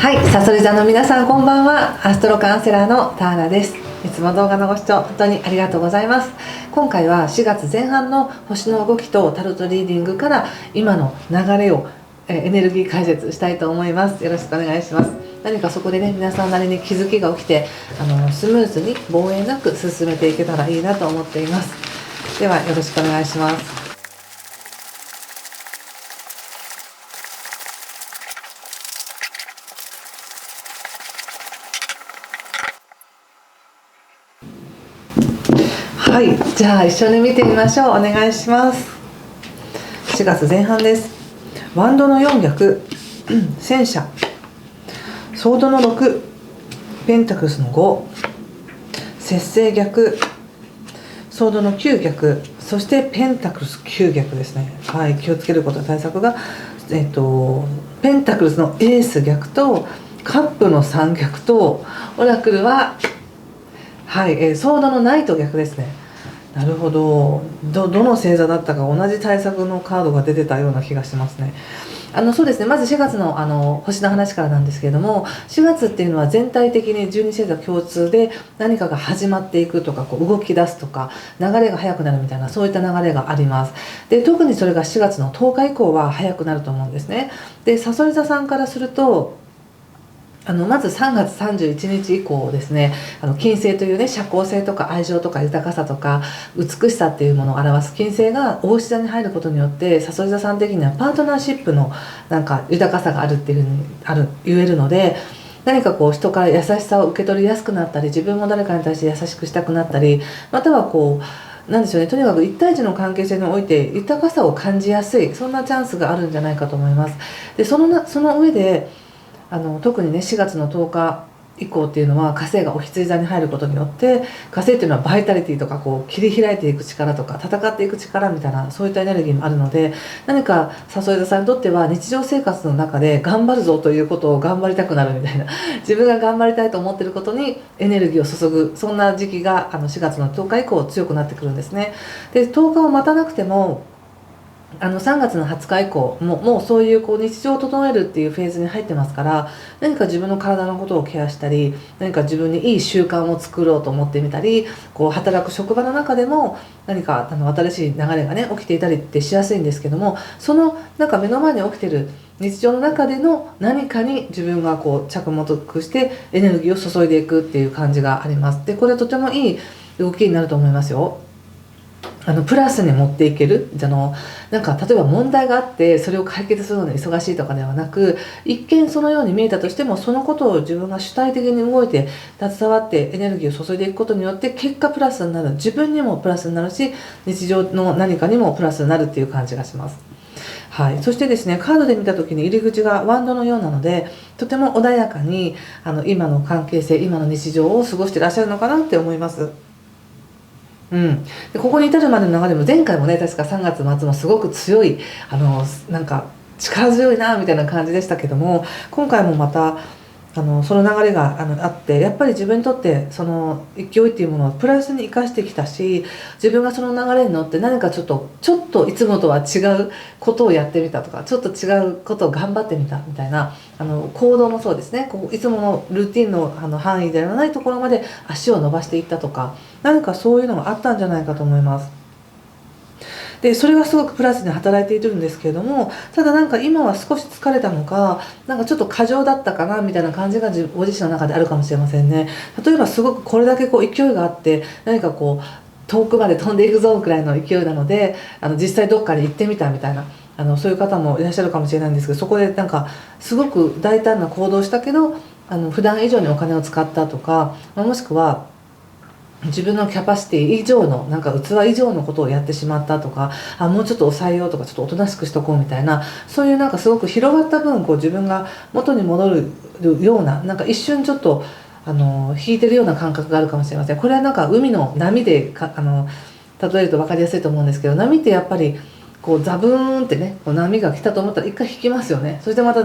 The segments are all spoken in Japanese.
はい、さそり座の皆さんこんばんは。アストロカウンセラーのターナです。いつも動画のご視聴本当にありがとうございます。今回は4月前半の星の動きとタロットリーディングから今の流れをエネルギー解説したいと思います。よろしくお願いします。何かそこでね、皆さんなりに気づきが起きてスムーズに防衛なく進めていけたらいいなと思っています。ではよろしくお願いします。はい、じゃあ一緒に見てみましょう。お願いします。4月前半です。ワンドの4逆、戦車、ソードの6、ペンタクルスの5、節制逆、ソードの9逆、そしてペンタクルス9逆ですね。はい、気をつけること対策が、ペンタクルスのエース逆とカップの3逆と、オラクルははい、ソードのナイト逆ですね。なるほど。どの星座だったか同じ対策のカードが出てたような気がしますね。そうですね、まず4月の星の話からなんですけれども、4月っていうのは全体的に12星座共通で何かが始まっていくとか、こう動き出すとか流れが速くなるみたいな、そういった流れがあります。で、特にそれが4月の10日以降は速くなると思うんですね。で、さそり座さんからするとまず3月31日以降ですね、金星というね、社交性とか愛情とか豊かさとか美しさっていうものを表す金星が牡牛座に入ることによって、さそり座さん的にはパートナーシップのなんか豊かさがあるっていうふうに言えるので、何かこう人から優しさを受け取りやすくなったり、自分も誰かに対して優しくしたくなったり、またはこうなんでしょうね、とにかく1対1の関係性において豊かさを感じやすい、そんなチャンスがあるんじゃないかと思います。で、その上で特にね、4月の10日以降っていうのは火星がお羊座に入ることによって、火星っていうのはバイタリティとかこう切り開いていく力とか戦っていく力みたいな、そういったエネルギーもあるので、何かさそり座さんにとっては日常生活の中で頑張るぞということを頑張りたくなるみたいな、自分が頑張りたいと思っていることにエネルギーを注ぐ、そんな時期が4月の10日以降強くなってくるんですね。で、10日を待たなくても3月の20日以降もうそういう日常を整えるっていうフェーズに入ってますから、何か自分の体のことをケアしたり、何か自分にいい習慣を作ろうと思ってみたり、働く職場の中でも何か新しい流れがね起きていたりってしやすいんですけども、そのなんか目の前に起きてる日常の中での何かに自分が着目してエネルギーを注いでいくっていう感じがあります。で、これとてもいい動きになると思いますよ。プラスに持っていける、なんか例えば問題があってそれを解決するのに忙しいとかではなく、一見そのように見えたとしても、そのことを自分が主体的に動いて携わってエネルギーを注いでいくことによって結果プラスになる、自分にもプラスになるし、日常の何かにもプラスになるっていう感じがします。はい、そしてですね、カードで見た時に入り口がワンドのようなので、とても穏やかに今の関係性、今の日常を過ごしていらっしゃるのかなって思います。でここに至るまでの流れも、前回もね確か3月末もすごく強いなんか力強いなみたいな感じでしたけども、今回もまたその流れがあって、やっぱり自分にとってその勢いっていうものをプラスに生かしてきたし、自分がその流れに乗って何かちょっといつもとは違うことをやってみたとか、ちょっと違うことを頑張ってみたみたいな行動もそうですね、いつものルーティンの範囲ではないところまで足を伸ばしていったとか、何かそういうのがあったんじゃないかと思います。でそれがすごくプラスに働いているんですけれども、ただなんか今は少し疲れたのか、なんかちょっと過剰だったかなみたいな感じがご自身の中であるかもしれませんね。例えばすごくこれだけ勢いがあって、何か遠くまで飛んでいくぞくらいの勢いなので、実際どっかに行ってみたみたいなそういう方もいらっしゃるかもしれないんですけど、そこでなんかすごく大胆な行動をしたけど普段以上にお金を使ったとか、もしくは自分のキャパシティ以上のなんか器以上のことをやってしまったとか、もうちょっと抑えようとか、ちょっとおとなしくしとこうみたいな、そういうなんかすごく広がった分自分が元に戻るような、なんか一瞬ちょっと引いてるような感覚があるかもしれません。これはなんか海の波で例えると分かりやすいと思うんですけど、波ってやっぱりザブーンってね、波が来たと思ったら一回引きますよね。そしてまた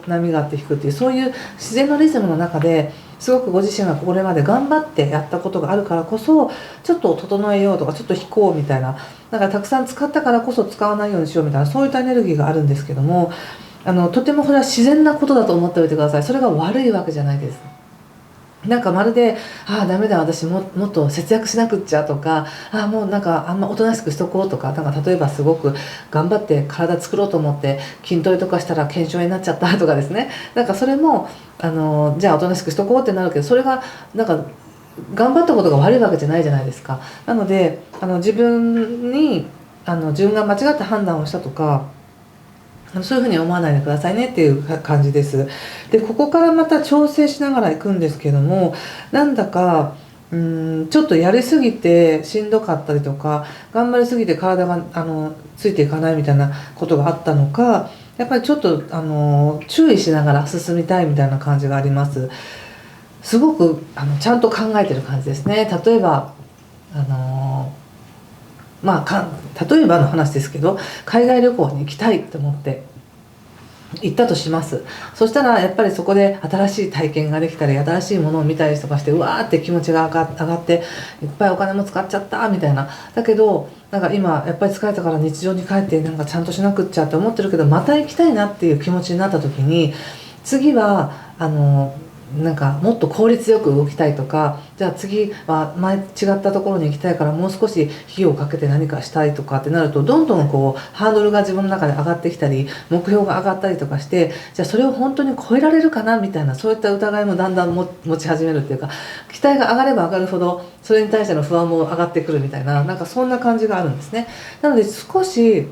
波があって引くっていう、そういう自然のリズムの中ですごくご自身がこれまで頑張ってやったことがあるからこそ、ちょっと整えようとか、ちょっと引こうみたいな、なんかたくさん使ったからこそ使わないようにしようみたいな、そういったエネルギーがあるんですけども、とてもこれは自然なことだと思っておいてください。それが悪いわけじゃないです。なんかまるでダメだ私もっと節約しなくっちゃとかもうなんかあんまおとなしくしとこうとか、なんか例えばすごく頑張って体作ろうと思って筋トレとかしたら腱鞘炎になっちゃったとかですね、なんかそれもじゃあおとなしくしとこうってなるけど、それがなんか頑張ったことが悪いわけじゃないじゃないですか。なので自分が間違った判断をしたとか、そういうふうに思わないでくださいねっていう感じです。でここからまた調整しながら行くんですけども、なんだかちょっとやりすぎてしんどかったりとか、頑張りすぎて体がついていかないみたいなことがあったのか、やっぱりちょっと注意しながら進みたいみたいな感じがあります。すごくちゃんと考えてる感じですね。例えば例えばの話ですけど、海外旅行に行きたいと思って行ったとします。そしたらやっぱりそこで新しい体験ができたり、新しいものを見たりとかして、うわーって気持ちが上がって、いっぱいお金も使っちゃったみたいな。だけどなんか今やっぱり疲れたから日常に帰ってなんかちゃんとしなくっちゃって思ってるけど、また行きたいなっていう気持ちになった時に、次はなんかもっと効率よく動きたいとか、じゃあ次は前違ったところに行きたいからもう少し費用をかけて何かしたいとかってなると、どんどんこうハードルが自分の中で上がってきたり、目標が上がったりとかして、じゃあそれを本当に超えられるかなみたいな、そういった疑いもだんだん持ち始めるっていうか、期待が上がれば上がるほどそれに対しての不安も上がってくるみたいな、なんかそんな感じがあるんですね。なので少し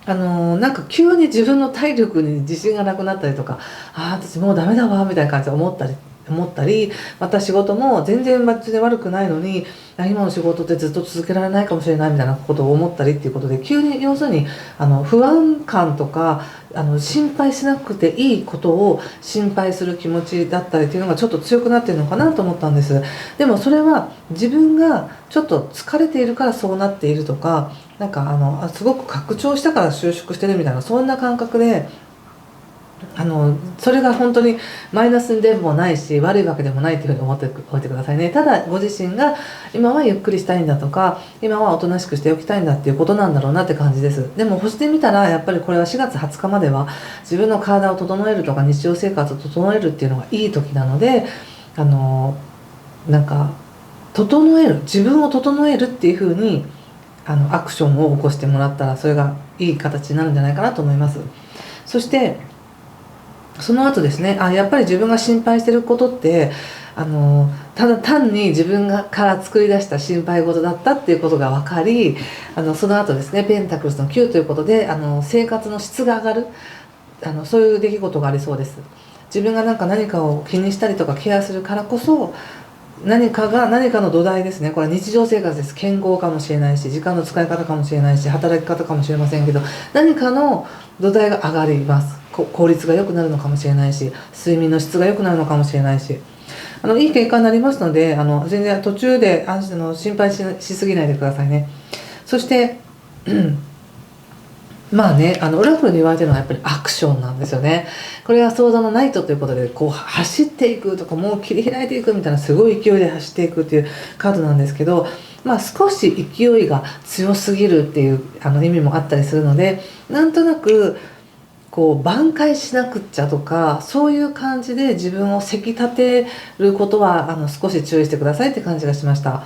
なんか急に自分の体力に自信がなくなったりとか、私もうダメだわみたいな感じで思ったり、また仕事も全然別に悪くないのに今の仕事ってずっと続けられないかもしれないみたいなことを思ったりっていうことで、急に要するに不安感とか心配しなくていいことを心配する気持ちだったりっていうのがちょっと強くなってるのかなと思ったんです。でもそれは自分がちょっと疲れているからそうなっているとか、なんかすごく拡張したから収縮してるみたいな、そんな感覚でそれが本当にマイナスでもないし悪いわけでもないというふうに思っておいてくださいね。ただご自身が今はゆっくりしたいんだとか、今はおとなしくしておきたいんだっていうことなんだろうなって感じです。でも星で見たらやっぱりこれは4月20日までは自分の体を整えるとか日常生活を整えるっていうのがいい時なので、なんか自分を整えるっていうふうにアクションを起こしてもらったら、それがいい形になるんじゃないかなと思います。そしてその後ですね、やっぱり自分が心配してることってただ単に自分から作り出した心配事だったっていうことが分かり、その後ですね、ペンタクルスの9ということで生活の質が上がるそういう出来事がありそうです。自分が何かを気にしたりとかケアするからこそ、何かの土台ですね。これは日常生活です。健康かもしれないし、時間の使い方かもしれないし、働き方かもしれませんけど、何かの土台が上がります。効率が良くなるのかもしれないし、睡眠の質が良くなるのかもしれないし、いい結果になりますので、全然途中で心配しすぎないでくださいね。そしてまあね、オラクルに言われてるのはやっぱりアクションなんですよね。これはソードのナイトということで、こう走っていくとか、もう切り開いていくみたいな、すごい勢いで走っていくっていうカードなんですけど、少し勢いが強すぎるっていう意味もあったりするので、なんとなくこう挽回しなくっちゃとか、そういう感じで自分をせき立てることは少し注意してくださいって感じがしました。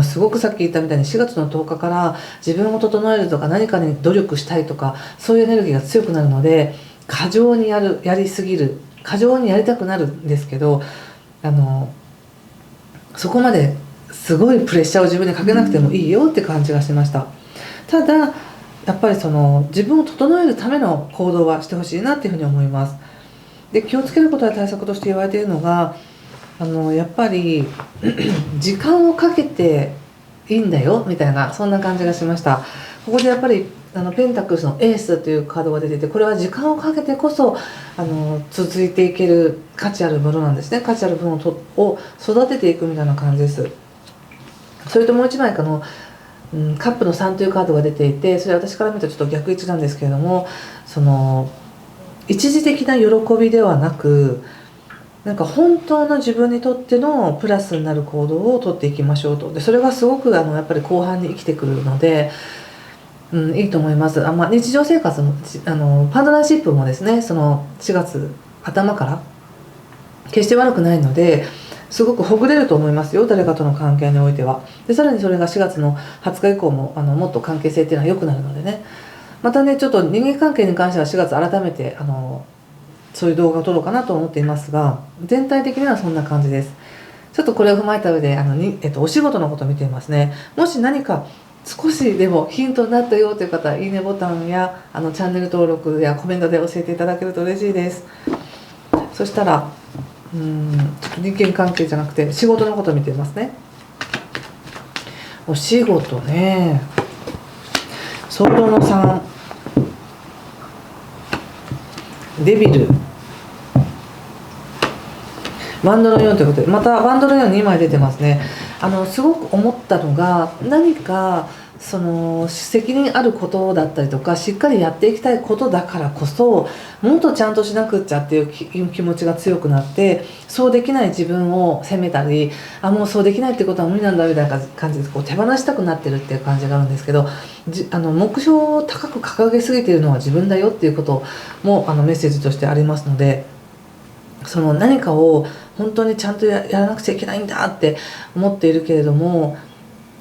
すごくさっき言ったみたいに4月の10日から自分を整えるとか、何かに努力したいとか、そういうエネルギーが強くなるので、過剰にやりすぎる、過剰にやりたくなるんですけど、そこまですごいプレッシャーを自分にかけなくてもいいよって感じがしました。ただやっぱり自分を整えるための行動はしてほしいなっていうふうに思います。で、気をつけることや対策として言われているのが、やっぱり時間をかけていいんだよみたいな、そんな感じがしました。ここでやっぱりペンタクルスのエースというカードが出てて、これは時間をかけてこそ続いていける価値あるものなんですね。価値ある分を育てていくみたいな感じです。それともう一枚カップの3というカードが出ていて、それ私から見るとちょっと逆位置なんですけれども、一時的な喜びではなく、本当の自分にとってのプラスになる行動をとっていきましょうと。でそれがすごくやっぱり後半に生きてくるので、いいと思います。日常生活もパートナーシップもですね、その4月頭から決して悪くないので、すごくほぐれると思いますよ、誰かとの関係においては。でさらにそれが4月の20日以降ももっと関係性っていうのは良くなるのでね。またね、ちょっと人間関係に関しては4月改めてそういう動画を撮ろうかなと思っていますが、全体的にはそんな感じです。ちょっとこれを踏まえた上でお仕事のことを見ていますね。もし何か少しでもヒントになったよという方は、いいねボタンやチャンネル登録やコメントで教えていただけると嬉しいです。そしたらちょっと人間関係じゃなくて仕事のことを見ていますね。お仕事ね、ソードの3、デビル、ワンドの4ということで、またワンドの4 2枚出てますね。すごく思ったのが、何かその責任あることだったりとか、しっかりやっていきたいことだからこそ、もっとちゃんとしなくっちゃっていう気持ちが強くなって、そうできない自分を責めたり、もうそうできないってことは無理なんだみたいな感じで手放したくなってるっていう感じがあるんですけど、目標を高く掲げすぎているのは自分だよっていうこともメッセージとしてありますので、その何かを本当にちゃんとやらなくちゃいけないんだって思っているけれども、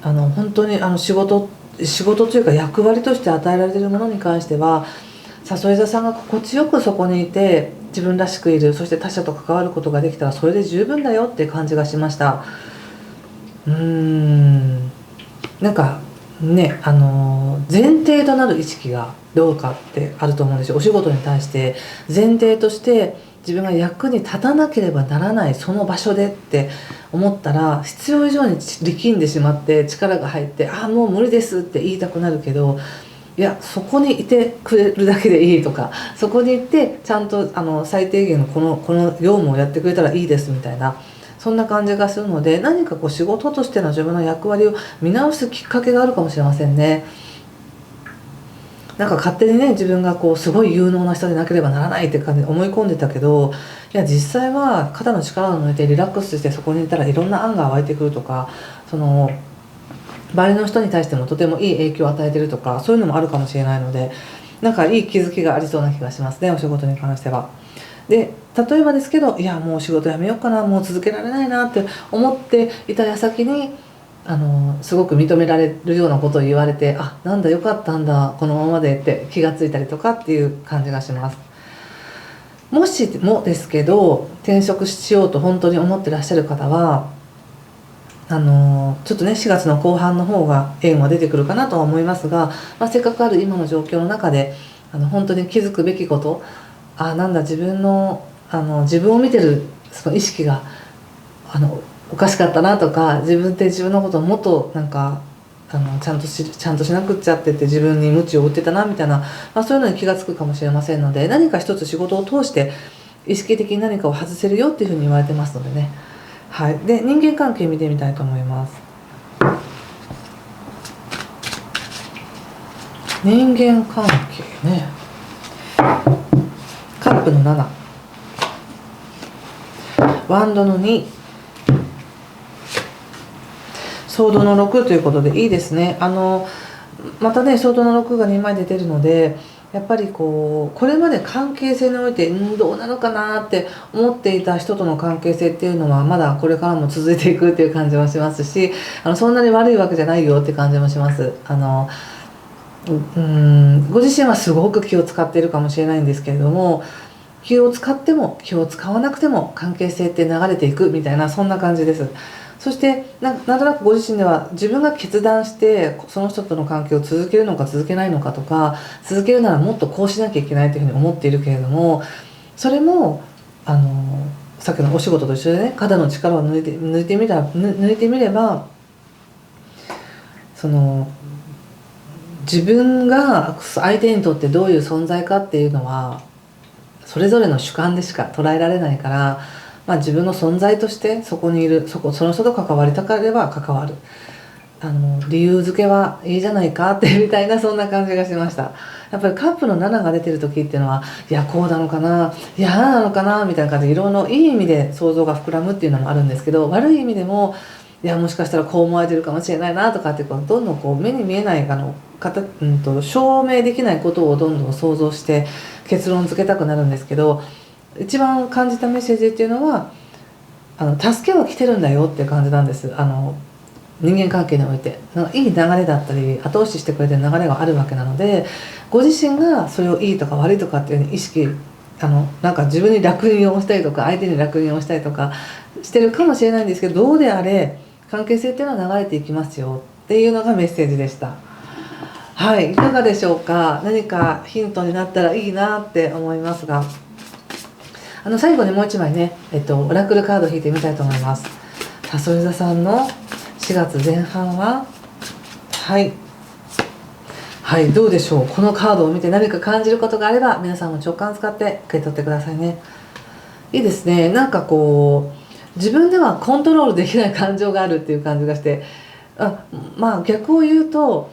本当に仕事というか役割として与えられているものに関しては、誘い座さんが心地よくそこにいて自分らしくいる、そして他者と関わることができたらそれで十分だよっていう感じがしました。なんかね、前提となる意識がどうかってあると思うんですよ。お仕事に対して前提として自分が役に立たなければならないその場所でって思ったら、必要以上に力んでしまって力が入って、もう無理ですって言いたくなるけど、いや、そこにいてくれるだけでいいとか、そこに行ってちゃんと最低限のこの業務をやってくれたらいいですみたいな、そんな感じがするので、何か仕事としての自分の役割を見直すきっかけがあるかもしれませんね。なんか勝手にね、自分がすごい有能な人でなければならないって感じで思い込んでたけど、いや実際は肩の力を抜いてリラックスしてそこにいたらいろんな案が湧いてくるとか、周りの人に対してもとてもいい影響を与えてるとか、そういうのもあるかもしれないので、なんかいい気づきがありそうな気がしますね、お仕事に関しては。で例えばですけど、いやもう仕事辞めようかな、もう続けられないなって思っていた矢先にすごく認められるようなことを言われて、なんだよかったんだこのままでって気がついたりとかっていう感じがします。もしもですけど転職しようと本当に思ってらっしゃる方は、ちょっとね4月の後半の方が縁は出てくるかなとは思いますが、せっかくある今の状況の中で本当に気づくべきこと、なんだ自分を見てるその意識がおかしかったなとか、自分って自分のことをもっとなんかちゃんとしなくっちゃってて自分に鞭を打ってたなみたいな、そういうのに気がつくかもしれませんので、何か一つ仕事を通して意識的に何かを外せるよっていうふうに言われてますのでね。はい、で人間関係見てみたいと思います。人間関係ね、カップの7、ワンドの2、ソードの6ということでいいですね。またねソードの6が2枚出てるので、やっぱりこれまで関係性においてどうなのかなって思っていた人との関係性っていうのはまだこれからも続いていくっていう感じもしますし、そんなに悪いわけじゃないよって感じもします。ご自身はすごく気を使っているかもしれないんですけれども、気を使っても気を使わなくても関係性って流れていくみたいな、そんな感じです。そしてなんとなくご自身では自分が決断してその人との関係を続けるのか続けないのかとか、続けるならもっとこうしなきゃいけないというふうに思っているけれども、それもさっきのお仕事と一緒でね、肩の力を抜いてみれば自分が相手にとってどういう存在かっていうのはそれぞれの主観でしか捉えられないから、自分の存在としてそこにいる、その人と関わりたければ関わる、理由付けはいいじゃないかってみたいな、そんな感じがしました。やっぱりカップの7が出てる時っていうのは、いやこうなのかな、いやなのかなみたいな感じで、いろいろいい意味で想像が膨らむっていうのもあるんですけど、悪い意味でもいやもしかしたらこう思われてるかもしれないなとかってどんどん目に見えない証明できないことをどんどん想像して結論付けたくなるんですけど、一番感じたメッセージっていうのは助けは来てるんだよっていう感じなんです。人間関係においていい流れだったり後押ししてくれてる流れがあるわけなので、ご自身がそれをいいとか悪いとかっていうふうに意識なんか自分に烙印をしたりとか相手に烙印をしたりとかしてるかもしれないんですけど、どうであれ関係性っていうのは流れていきますよっていうのがメッセージでした。はい、いかがでしょうか。何かヒントになったらいいなって思いますが、最後にもう一枚ね、オラクルカードを引いてみたいと思います。さそり座さんの4月前半ははい、どうでしょう。このカードを見て何か感じることがあれば皆さんも直感使って受け取ってくださいね。いいですね。なんか自分ではコントロールできない感情があるっていう感じがして、逆を言うと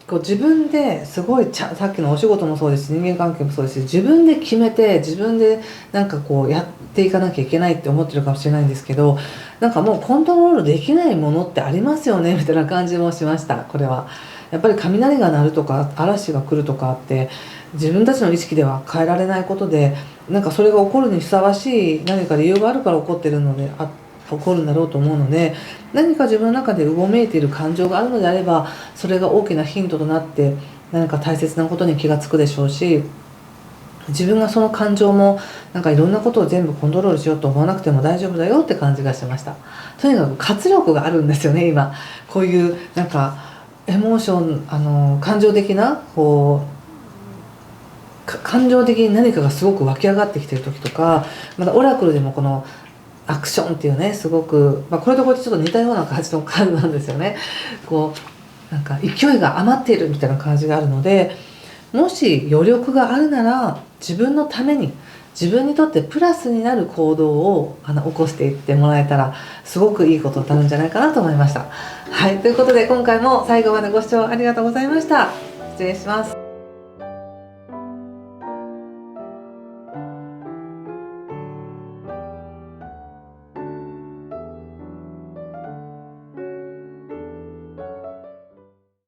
自分ですごいさっきのお仕事もそうですし人間関係もそうですし、自分で決めて自分でなんかやっていかなきゃいけないって思ってるかもしれないんですけど、なんかもうコントロールできないものってありますよねみたいな感じもしました。これはやっぱり雷が鳴るとか嵐が来るとかって自分たちの意識では変えられないことで、なんかそれが起こるにふさわしい何か理由があるから起こってるので起こるんだろうと思うので、何か自分の中でうごめいている感情があるのであればそれが大きなヒントとなって何か大切なことに気がつくでしょうし、自分がその感情もなんかいろんなことを全部コントロールしようと思わなくても大丈夫だよって感じがしました。とにかく活力があるんですよね今。こういうなんかエモーション感情的な感情的に何かがすごく湧き上がってきてる時とか、またオラクルでもこのアクションっていうねすごく、これとこれとちょっと似たような感じのカードなんですよね。なんか勢いが余っているみたいな感じがあるので、もし余力があるなら自分のために自分にとってプラスになる行動を起こしていってもらえたらすごくいいことになるんじゃないかなと思いました。はい、ということで今回も最後までご視聴ありがとうございました。失礼します。